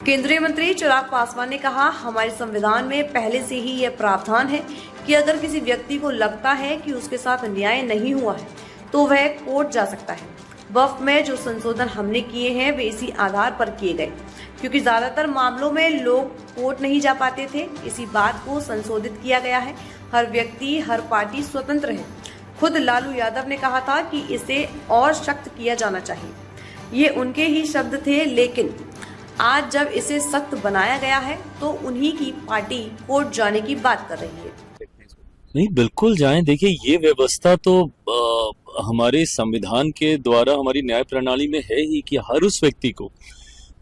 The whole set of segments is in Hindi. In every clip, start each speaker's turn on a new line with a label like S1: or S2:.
S1: केंद्रीय मंत्री चिराग पासवान ने कहा, हमारे संविधान में पहले से ही यह प्रावधान है कि अगर किसी व्यक्ति को लगता है कि उसके साथ अन्याय नहीं हुआ है तो वह कोर्ट जा सकता है। वक्फ में जो संशोधन हमने किए हैं वे इसी आधार पर किए गए, क्योंकि ज्यादातर मामलों में लोग कोर्ट नहीं जा पाते थे। इसी बात को संशोधित किया गया है। हर व्यक्ति, हर पार्टी स्वतंत्र है। खुद लालू यादव ने कहा था कि इसे और सख्त किया जाना चाहिए। ये उनके ही शब्द थे, लेकिन आज जब इसे सख्त बनाया गया है तो उन्हीं की पार्टी कोर्ट जाने की बात कर रही है।
S2: नहीं, बिल्कुल जाएं। देखिए, ये व्यवस्था तो हमारे संविधान के द्वारा हमारी न्याय प्रणाली में है ही कि हर उस व्यक्ति को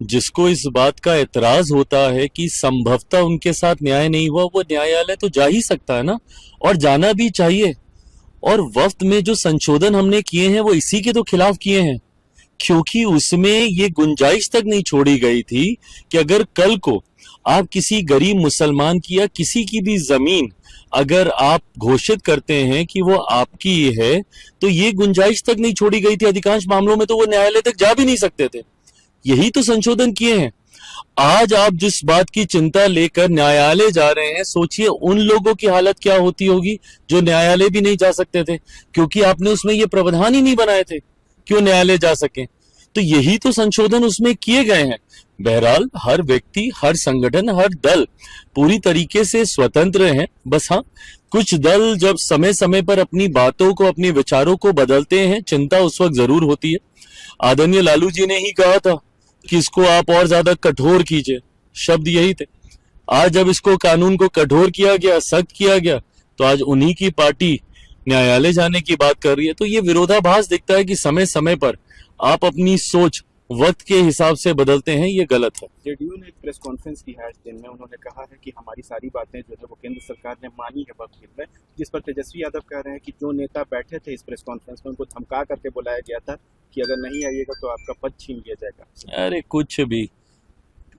S2: जिसको इस बात का एतराज होता है कि संभवतः उनके साथ न्याय नहीं हुआ, वो न्यायालय तो जा ही सकता है ना, और जाना भी चाहिए। और वक्त में जो संशोधन हमने किए हैं वो इसी के तो खिलाफ किए हैं, क्योंकि उसमें ये गुंजाइश तक नहीं छोड़ी गई थी कि अगर कल को आप किसी गरीब मुसलमान की या किसी की भी जमीन अगर आप घोषित करते हैं कि वो आपकी है, तो ये गुंजाइश तक नहीं छोड़ी गई थी। अधिकांश मामलों में तो वो न्यायालय तक जा भी नहीं सकते थे। यही तो संशोधन किए हैं। आज आप जिस बात की चिंता लेकर न्यायालय जा रहे हैं, सोचिए उन लोगों की हालत क्या होती होगी जो न्यायालय भी नहीं जा सकते थे, क्योंकि आपने उसमें ये प्रावधान ही नहीं बनाए थे क्यों न्यायालय जा सके। तो यही तो संशोधन उसमें किए गए हैं। बहरहाल हर व्यक्ति, हर संगठन, हर दल पूरी तरीके से स्वतंत्र हैं। बस हाँ, कुछ दल जब समय समय पर अपनी बातों को, अपने विचारों को बदलते हैं, चिंता उस वक्त जरूर होती है। आदरणीय लालू जी ने ही कहा था कि इसको आप और ज्यादा कठोर कीजिए, शब्द यही थे। आज जब इसको कानून को कठोर किया गया, सख्त किया गया, तो आज उन्हीं की पार्टी न्यायालय जाने की बात कर रही है। तो ये विरोधाभास दिखता है कि समय समय पर आप अपनी सोच वक्त के हिसाब से बदलते हैं, ये गलत है।
S3: जेडीयू ने एक प्रेस कॉन्फ्रेंस की है आज दिन में। उन्होंने कहा है कि हमारी सारी बातें जो है वो केंद्र सरकार ने मानी है वक्त में, जिस पर तेजस्वी यादव कह रहे हैं कि जो नेता बैठे थे इस प्रेस कॉन्फ्रेंस में उनको धमका करके बुलाया गया था कि अगर नहीं आइएगा तो आपका पद छीन लिया जाएगा।
S2: अरे कुछ भी,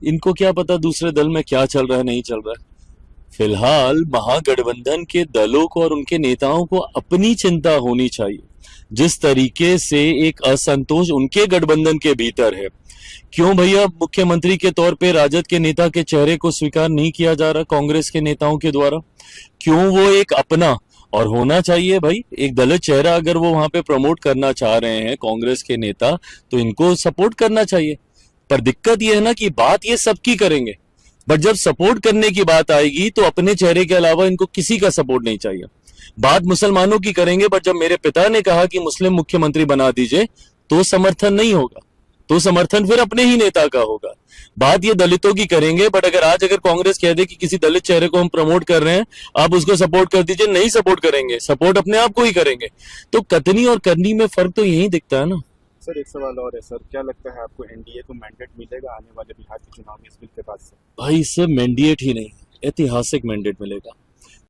S2: इनको क्या पता दूसरे दल में क्या चल रहा है, नहीं चल रहा है। फिलहाल महागठबंधन के दलों को और उनके नेताओं को अपनी चिंता होनी चाहिए। जिस तरीके से एक असंतोष उनके गठबंधन के भीतर है, क्यों भैया मुख्यमंत्री के तौर पे राजद के नेता के चेहरे को स्वीकार नहीं किया जा रहा कांग्रेस के नेताओं के द्वारा? क्यों वो एक अपना, और होना चाहिए भाई, एक दलित चेहरा अगर वो वहां पे प्रमोट करना चाह रहे हैं कांग्रेस के नेता, तो इनको सपोर्ट करना चाहिए। पर दिक्कत ये है ना कि बात ये सबकी करेंगे, बट जब सपोर्ट करने की बात आएगी तो अपने चेहरे के अलावा इनको किसी का सपोर्ट नहीं चाहिए। बात मुसलमानों की करेंगे, बट जब मेरे पिता ने कहा कि मुस्लिम मुख्यमंत्री बना दीजिए, तो समर्थन नहीं होगा, तो समर्थन फिर अपने ही नेता का होगा। बात ये दलितों की करेंगे, बट अगर कांग्रेस कह दे कि किसी दलित चेहरे को हम प्रमोट कर रहे हैं, आप उसको सपोर्ट कर दीजिए, नहीं सपोर्ट करेंगे, सपोर्ट अपने आप को ही करेंगे। तो कथनी और करनी में फर्क तो यही दिखता है ना।
S3: सर, एक सवाल और है सर, क्या लगता है आपको एनडीए को मैंडेट मिलेगा आने वाले बिहार के चुनाव में इस बिल के बाद से?
S2: भाई, इससे मैंडेट ही नहीं, ऐतिहासिक मैंडेट मिलेगा।